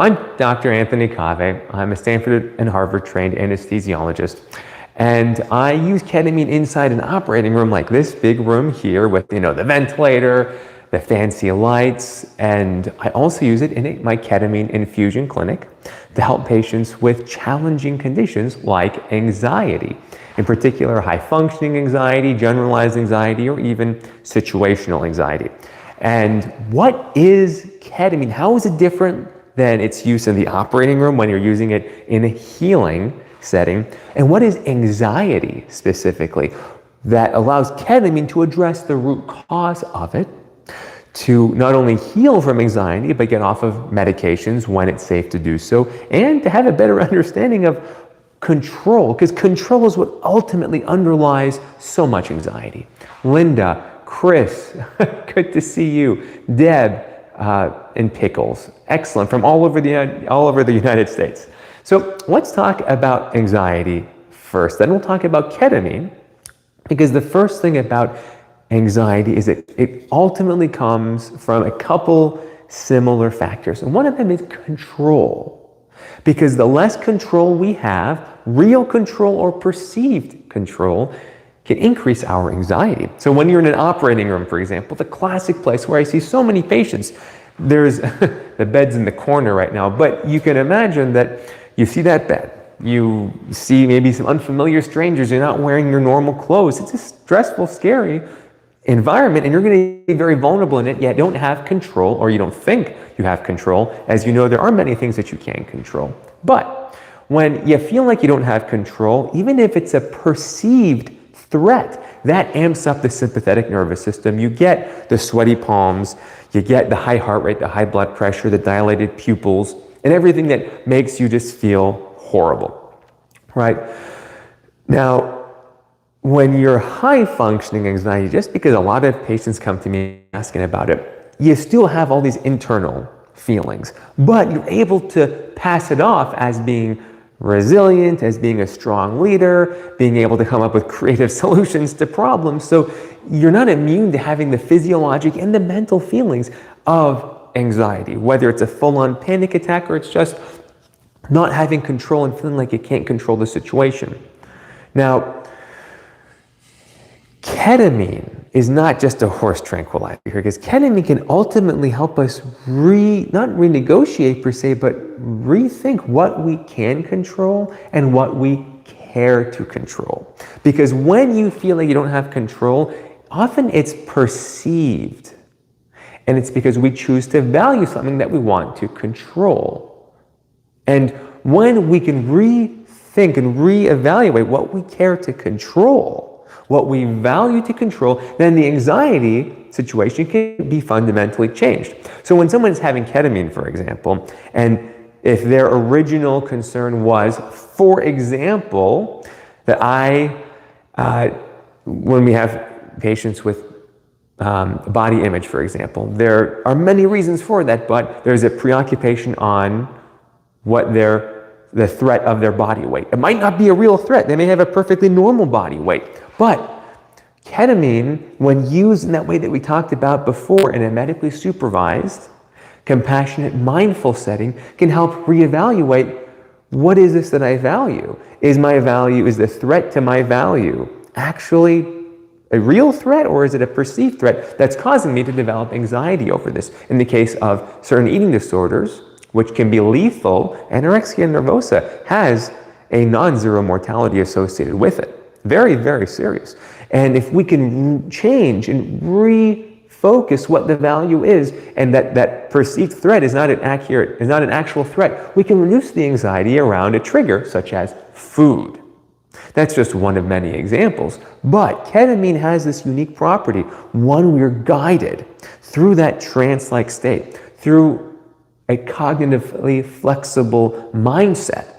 I'm Dr. Anthony Cave. I'm a Stanford and Harvard trained anesthesiologist. And I use ketamine inside an operating room like this big room here with, the ventilator, the fancy lights. And I also use it in my ketamine infusion clinic to help patients with challenging conditions like anxiety. In particular, high functioning anxiety, generalized anxiety, or even situational anxiety. And what is ketamine? How is it different than its use in the operating room when you're using it in a healing setting? And what is anxiety specifically that allows ketamine to address the root cause of it, to not only heal from anxiety, but get off of medications when it's safe to do so, and to have a better understanding of control, because control is what ultimately underlies so much anxiety. Linda, Chris, good to see you. Deb, and Pickles, excellent, from all over the United States. So let's talk about anxiety first. Then we'll talk about ketamine, because the first thing about anxiety is that it ultimately comes from a couple similar factors. And one of them is control. Because the less control we have, real control or perceived control, can increase our anxiety. So when you're in an operating room, for example, the classic place where I see so many patients, there's the bed's in the corner right now, but you can imagine that you see that bed, you see maybe some unfamiliar strangers, you're not wearing your normal clothes. It's a stressful, scary environment, and you're going to be very vulnerable in it, yet don't have control, or you don't think you have control. As you know, there are many things that you can't control. But when you feel like you don't have control, even if it's a perceived threat, that amps up the sympathetic nervous system. You get the sweaty palms, you get the high heart rate, the high blood pressure, the dilated pupils, and everything that makes you just feel horrible, right? Now, when you're high functioning anxiety, just because a lot of patients come to me asking about it, you still have all these internal feelings, but you're able to pass it off as being resilient, as being a strong leader, being able to come up with creative solutions to problems. So you're not immune to having the physiologic and the mental feelings of anxiety, whether it's a full-on panic attack or it's just not having control and feeling like you can't control the situation. Now, ketamine is not just a horse tranquilizer here, because ketamine can ultimately help us not renegotiate per se, but rethink what we can control and what we care to control. Because when you feel like you don't have control, often it's perceived. And it's because we choose to value something that we want to control. And when we can rethink and reevaluate what we care to control, what we value to control, then the anxiety situation can be fundamentally changed. So when someone is having ketamine, for example, and if their original concern was, for example, that when we have patients with body image, for example, there are many reasons for that, but there's a preoccupation on what the threat of their body weight. It might not be a real threat. They may have a perfectly normal body weight. But ketamine, when used in that way that we talked about before, in a medically supervised, compassionate, mindful setting, can help reevaluate, what is this that I value? Is the threat to my value actually a real threat, or is it a perceived threat that's causing me to develop anxiety over this? In the case of certain eating disorders, which can be lethal, anorexia nervosa has a non-zero mortality associated with it. Very, very serious. And if we can change and refocus what the value is, and that perceived threat is not an actual threat, we can reduce the anxiety around a trigger such as food. That's just one of many examples. But ketamine has this unique property. One, we're guided through that trance-like state, through a cognitively flexible mindset,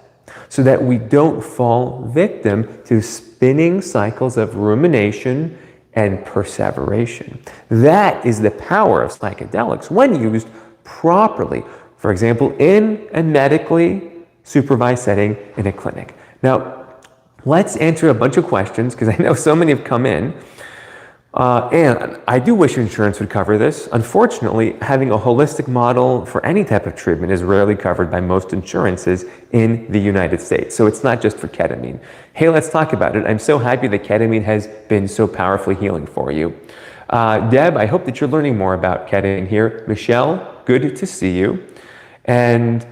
so that we don't fall victim to spinning cycles of rumination and perseveration. That is the power of psychedelics when used properly. For example, in a medically supervised setting in a clinic. Now, let's answer a bunch of questions, because I know so many have come in. And I do wish insurance would cover this. Unfortunately, having a holistic model for any type of treatment is rarely covered by most insurances in the United States. So it's not just for ketamine. Hey, let's talk about it. I'm so happy that ketamine has been so powerfully healing for you. Deb, I hope that you're learning more about ketamine here. Michelle, good to see you. And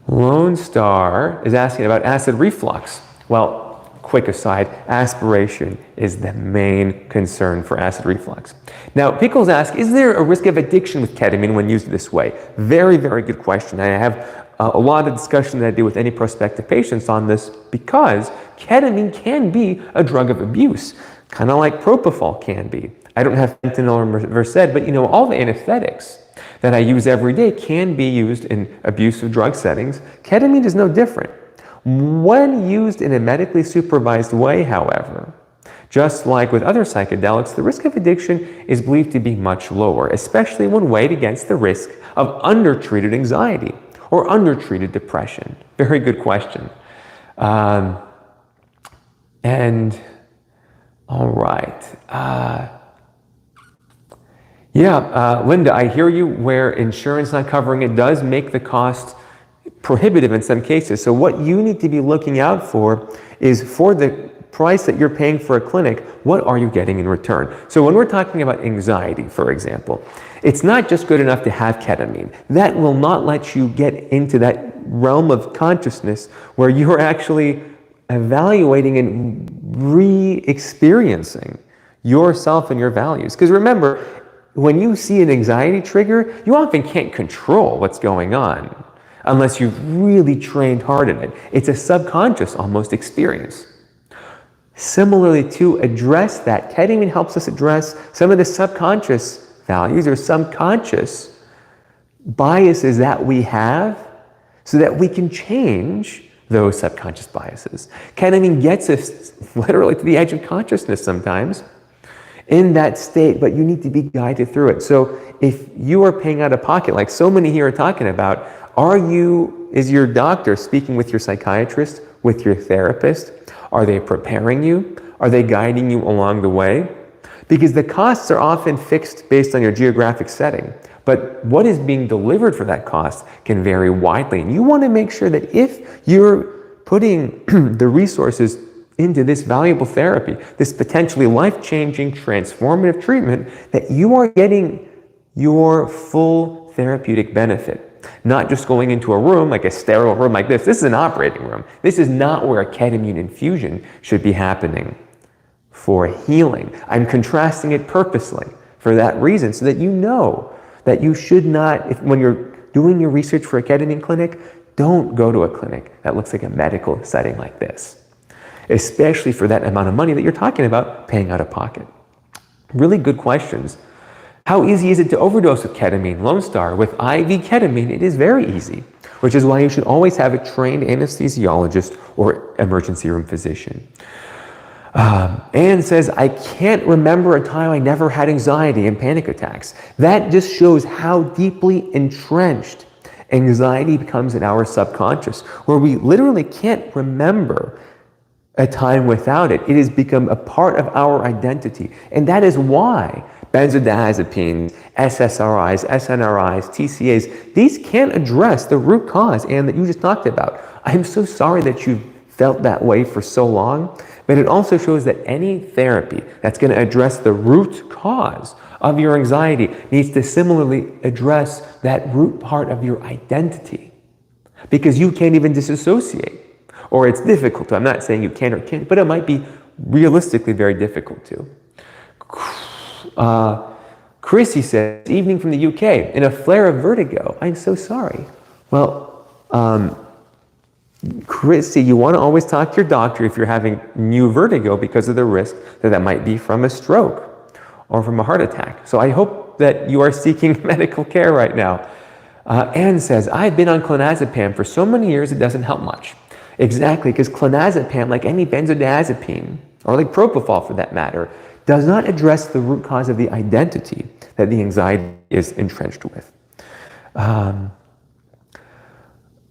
Lone Star is asking about acid reflux. Well, quick aside, aspiration is the main concern for acid reflux. Now, Pickles asks, is there a risk of addiction with ketamine when used this way? Very, very good question. I have a lot of discussion that I do with any prospective patients on this because ketamine can be a drug of abuse, kind of like propofol can be. I don't have fentanyl or Versed, but you know, all the anesthetics that I use every day can be used in abusive drug settings. Ketamine is no different. When used in a medically supervised way, however, just like with other psychedelics, the risk of addiction is believed to be much lower, especially when weighed against the risk of undertreated anxiety or undertreated depression. Very good question. All right. Linda, I hear you. Where insurance not covering it does make the cost prohibitive in some cases. So what you need to be looking out for is for the price that you're paying for a clinic, what are you getting in return? So when we're talking about anxiety, for example, it's not just good enough to have ketamine. That will not let you get into that realm of consciousness where you're actually evaluating and re-experiencing yourself and your values. Because remember, when you see an anxiety trigger, you often can't control what's going on unless you've really trained hard in it. It's a subconscious almost experience. Similarly, to address that, ketamine helps us address some of the subconscious values or subconscious biases that we have so that we can change those subconscious biases. Ketamine gets us literally to the edge of consciousness sometimes in that state, but you need to be guided through it. So if you are paying out of pocket, like so many here are talking about, is your doctor speaking with your psychiatrist, with your therapist? Are they preparing you? Are they guiding you along the way? Because the costs are often fixed based on your geographic setting, but what is being delivered for that cost can vary widely. And you want to make sure that if you're putting the resources into this valuable therapy, this potentially life-changing, transformative treatment, that you are getting your full therapeutic benefit. Not just going into a room, like a sterile room like this. This is an operating room. This is not where a ketamine infusion should be happening for healing. I'm contrasting it purposely for that reason, so that you know that you should not, when you're doing your research for a ketamine clinic, don't go to a clinic that looks like a medical setting like this, especially for that amount of money that you're talking about paying out of pocket. Really good questions. How easy is it to overdose with ketamine? Lone Star, with IV ketamine, it is very easy, which is why you should always have a trained anesthesiologist or emergency room physician. Anne says, I can't remember a time I never had anxiety and panic attacks. That just shows how deeply entrenched anxiety becomes in our subconscious, where we literally can't remember a time without it. It has become a part of our identity. And that is why benzodiazepines, SSRIs, SNRIs, TCAs, these can't address the root cause, and that you just talked about. I'm so sorry that you've felt that way for so long, but it also shows that any therapy that's going to address the root cause of your anxiety needs to similarly address that root part of your identity, because you can't even disassociate, or it's difficult to. I'm not saying you can or can't, but it might be realistically very difficult to. Chrissy says, evening from the UK, in a flare of vertigo. I'm so sorry. Well, Chrissy, you want to always talk to your doctor if you're having new vertigo, because of the risk that might be from a stroke or from a heart attack. So I hope that you are seeking medical care right now. Anne says, I've been on clonazepam for so many years it doesn't help much. Exactly, because clonazepam, like any benzodiazepine, or like propofol for that matter, does not address the root cause of the identity that the anxiety is entrenched with. All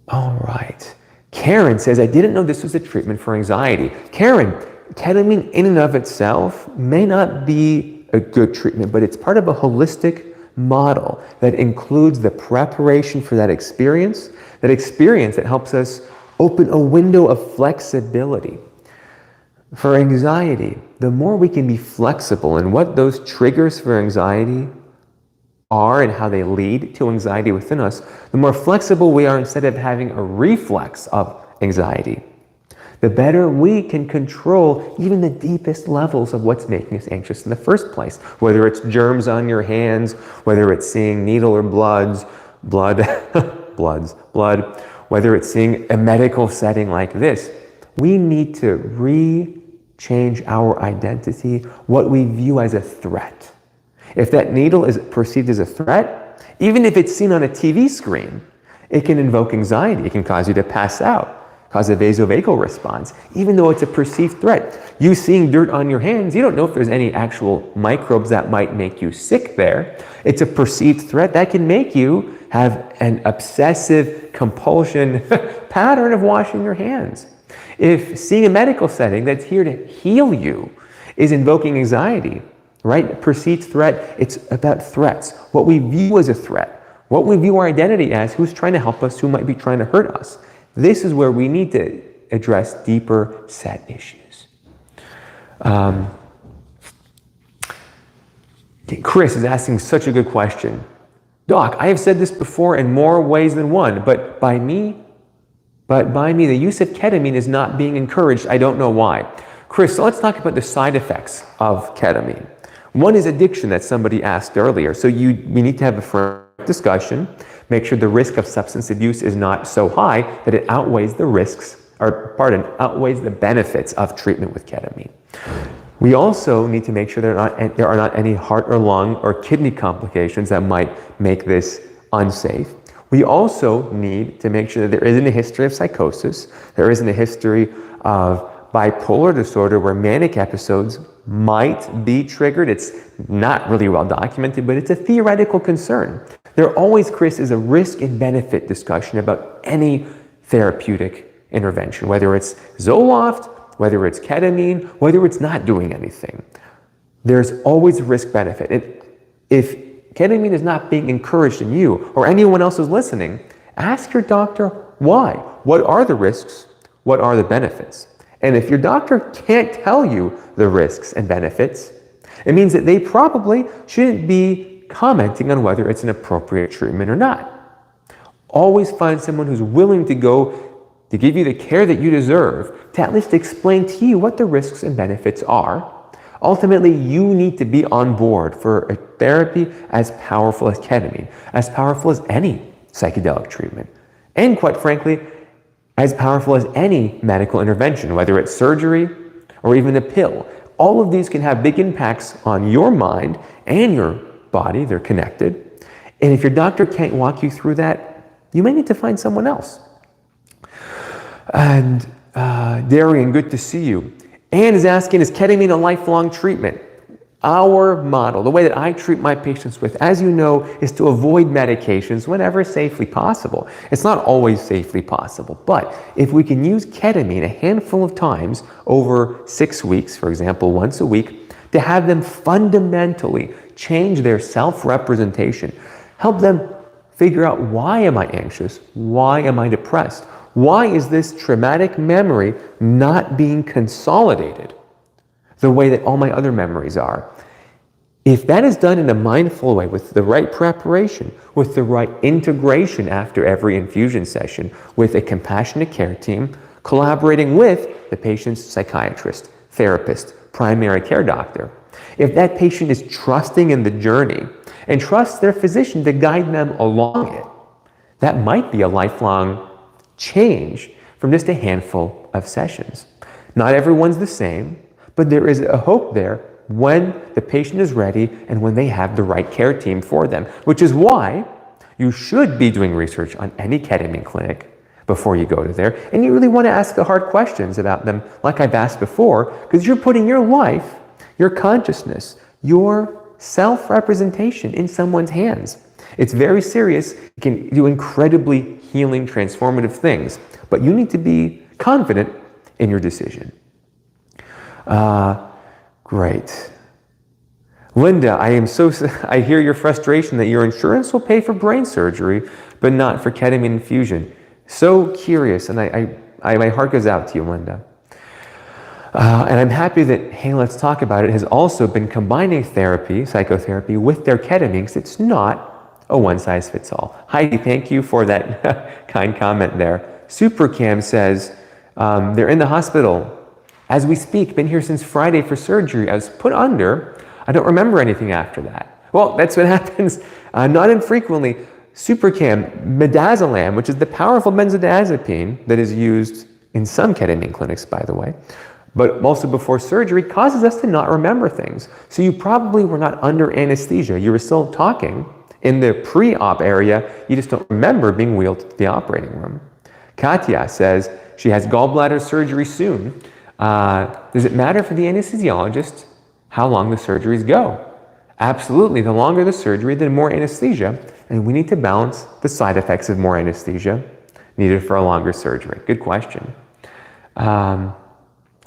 right. Karen says, I didn't know this was a treatment for anxiety. Karen, ketamine in and of itself may not be a good treatment, but it's part of a holistic model that includes the preparation for that experience that helps us open a window of flexibility. For anxiety, the more we can be flexible in what those triggers for anxiety are and how they lead to anxiety within us, the more flexible we are instead of having a reflex of anxiety, the better we can control even the deepest levels of what's making us anxious in the first place. Whether it's germs on your hands, whether it's seeing needle or blood, whether it's seeing a medical setting like this, we need to change our identity, what we view as a threat. If that needle is perceived as a threat, even if it's seen on a TV screen, it can invoke anxiety. It can cause you to pass out, cause a vasovagal response, even though it's a perceived threat. You seeing dirt on your hands, you don't know if there's any actual microbes that might make you sick there. It's a perceived threat that can make you have an obsessive compulsion pattern of washing your hands. If seeing a medical setting that's here to heal you is invoking anxiety, right? Perceived threat, it's about threats. What we view as a threat, what we view our identity as, who's trying to help us, who might be trying to hurt us. This is where we need to address deeper set issues. Chris is asking such a good question. Doc, I have said this before in more ways than one, but by me, the use of ketamine is not being encouraged. I don't know why. Chris, so let's talk about the side effects of ketamine. One is addiction that somebody asked earlier. So we need to have a frank discussion, make sure the risk of substance abuse is not so high that it outweighs the outweighs the benefits of treatment with ketamine. We also need to make sure there are not any heart or lung or kidney complications that might make this unsafe. We also need to make sure that there isn't a history of psychosis, there isn't a history of bipolar disorder where manic episodes might be triggered. It's not really well documented, but it's a theoretical concern. There always, Chris, is a risk and benefit discussion about any therapeutic intervention, whether it's Zoloft, whether it's ketamine, whether it's not doing anything. There's always risk-benefit. If ketamine is not being encouraged in you or anyone else who's listening, ask your doctor why. What are the risks? What are the benefits? And if your doctor can't tell you the risks and benefits, it means that they probably shouldn't be commenting on whether it's an appropriate treatment or not. Always find someone who's willing to give you the care that you deserve, to at least explain to you what the risks and benefits are. Ultimately, you need to be on board for a therapy as powerful as ketamine, as powerful as any psychedelic treatment, and quite frankly, as powerful as any medical intervention, whether it's surgery or even a pill. All of these can have big impacts on your mind and your body. They're connected. And if your doctor can't walk you through that, you may need to find someone else. And Darian, good to see you. Anne is asking, is ketamine a lifelong treatment? Our model, the way that I treat my patients with, as you know, is to avoid medications whenever safely possible. It's not always safely possible, but if we can use ketamine a handful of times over 6 weeks, for example, once a week, to have them fundamentally change their self-representation, help them figure out, why am I anxious? Why am I depressed? Why is this traumatic memory not being consolidated the way that all my other memories are? If that is done in a mindful way, with the right preparation, with the right integration after every infusion session, with a compassionate care team, collaborating with the patient's psychiatrist, therapist, primary care doctor, if that patient is trusting in the journey and trusts their physician to guide them along it, that might be a lifelong change from just a handful of sessions. Not everyone's the same, but there is a hope there when the patient is ready and when they have the right care team for them, which is why you should be doing research on any ketamine clinic before you go to there. And you really want to ask the hard questions about them, like I've asked before, because you're putting your life, your consciousness, your self-representation in someone's hands. It's very serious. It can do incredibly healing, transformative things, but you need to be confident in your decision. Great. Linda, I hear your frustration that your insurance will pay for brain surgery, but not for ketamine infusion. So curious, and my heart goes out to you, Linda. And I'm happy that Hey Let's Talk About It has also been combining therapy, psychotherapy, with their ketamine, because it's not a one-size-fits-all. Heidi, thank you for that kind comment there. Supercam says, they're in the hospital as we speak, been here since Friday for surgery. I was put under. I don't remember anything after that. Well, that's what happens not infrequently. Supercam, midazolam, which is the powerful benzodiazepine that is used in some ketamine clinics, by the way, but also before surgery, causes us to not remember things. So you probably were not under anesthesia. You were still talking in the pre-op area. You just don't remember being wheeled to the operating room. Katya says she has gallbladder surgery soon. Does it matter for the anesthesiologist how long the surgeries go? Absolutely. The longer the surgery, the more anesthesia. And we need to balance the side effects of more anesthesia needed for a longer surgery. Good question. And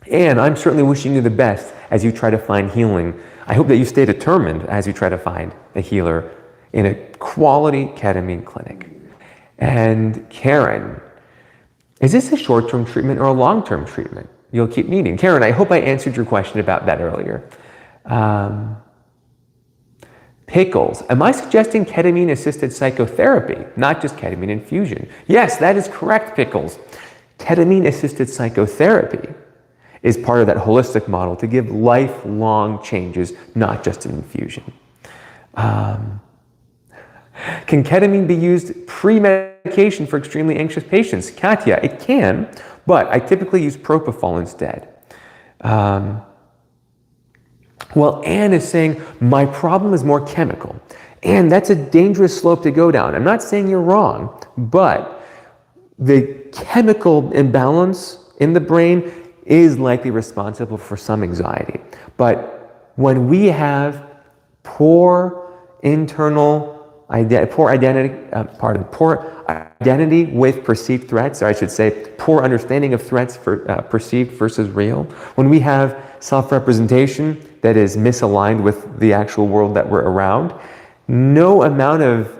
I'm certainly wishing you the best as you try to find healing. I hope that you stay determined as you try to find a healer in a quality ketamine clinic. And Karen, is this a short-term treatment or a long-term treatment you'll keep needing? Karen, I hope I answered your question about that earlier. Pickles, am I suggesting ketamine-assisted psychotherapy, not just ketamine infusion? Yes, that is correct, Pickles. Ketamine-assisted psychotherapy is part of that holistic model to give lifelong changes, not just an infusion. Can ketamine be used pre-medication for extremely anxious patients? Katya, it can, but I typically use propofol instead. Well, Anne is saying, my problem is more chemical. And that's a dangerous slope to go down. I'm not saying you're wrong, but the chemical imbalance in the brain is likely responsible for some anxiety. But when we have poor identity with perceived threats, or I should say poor understanding of threats for perceived versus real, when we have self-representation that is misaligned with the actual world that we're around, no amount of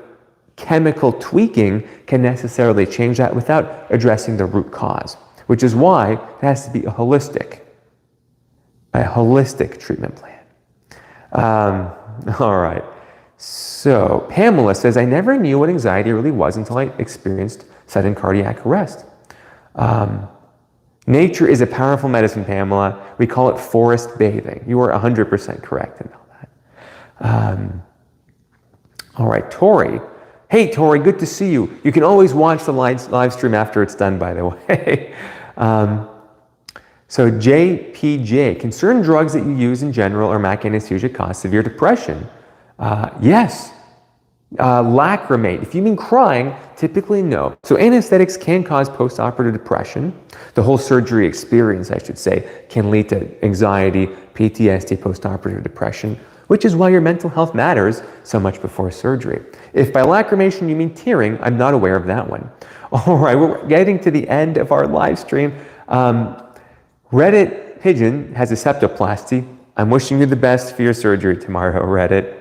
chemical tweaking can necessarily change that without addressing the root cause, which is why it has to be a holistic treatment plan. All right. So Pamela says, I never knew what anxiety really was until I experienced sudden cardiac arrest. Nature is a powerful medicine, Pamela. We call it forest bathing. You are 100% correct in all that. All right, Tori. Hey, Tori, good to see you. You can always watch the live stream after it's done, by the way. So JPJ, can certain drugs that you use in general or MAC anesthesia cause severe depression? Yes. Lacrimate, if you mean crying, typically no. So anesthetics can cause postoperative depression. The whole surgery experience, I should say, can lead to anxiety, PTSD, postoperative depression, which is why your mental health matters so much before surgery. If by lacrimation you mean tearing, I'm not aware of that one. All right, we're getting to the end of our live stream. Reddit Pigeon has a septoplasty. I'm wishing you the best for your surgery tomorrow, Reddit.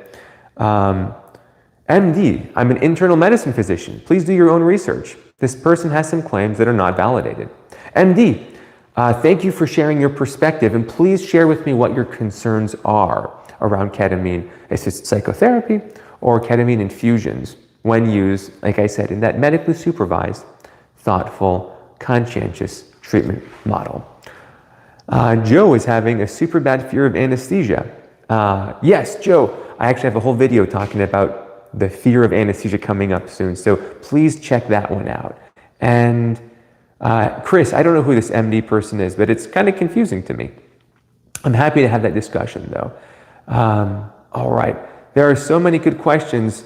MD, I'm an internal medicine physician. Please do your own research. This person has some claims that are not validated. MD, thank you for sharing your perspective, and please share with me what your concerns are around ketamine-assisted psychotherapy or ketamine infusions when used, like I said, in that medically supervised, thoughtful, conscientious treatment model. Joe is having a super bad fear of anesthesia. Yes, Joe, I actually have a whole video talking about the fear of anesthesia coming up soon, so please check that one out. And Chris, I don't know who this MD person is, but it's kind of confusing to me. I'm happy to have that discussion though. All right, there are so many good questions.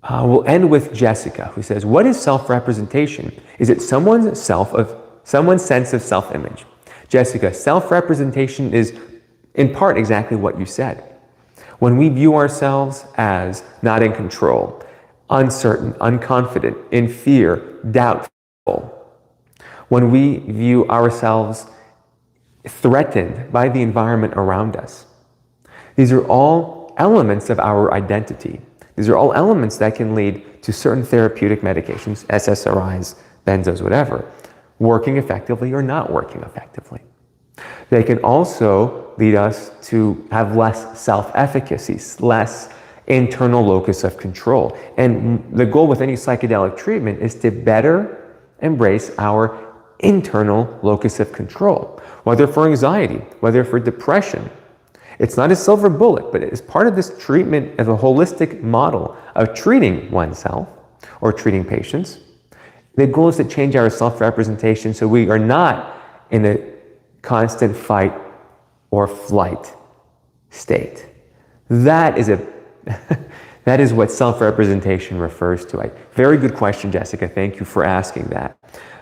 We'll end with Jessica, who says, what is self-representation? Is it someone's sense of self-image? Jessica, self-representation is in part exactly what you said. When we view ourselves as not in control, uncertain, unconfident, in fear, doubtful, when we view ourselves threatened by the environment around us. These are all elements of our identity. These are all elements that can lead to certain therapeutic medications, SSRIs, benzos, whatever, working effectively or not working effectively. They can also lead us to have less self-efficacy, less internal locus of control. And the goal with any psychedelic treatment is to better embrace our internal locus of control, whether for anxiety, whether for depression. It's not a silver bullet, but it's part of this treatment of a holistic model of treating oneself or treating patients. The goal is to change our self-representation so we are not in a constant fight or flight state. That is what self-representation refers to. Very good question, Jessica. Thank you for asking that.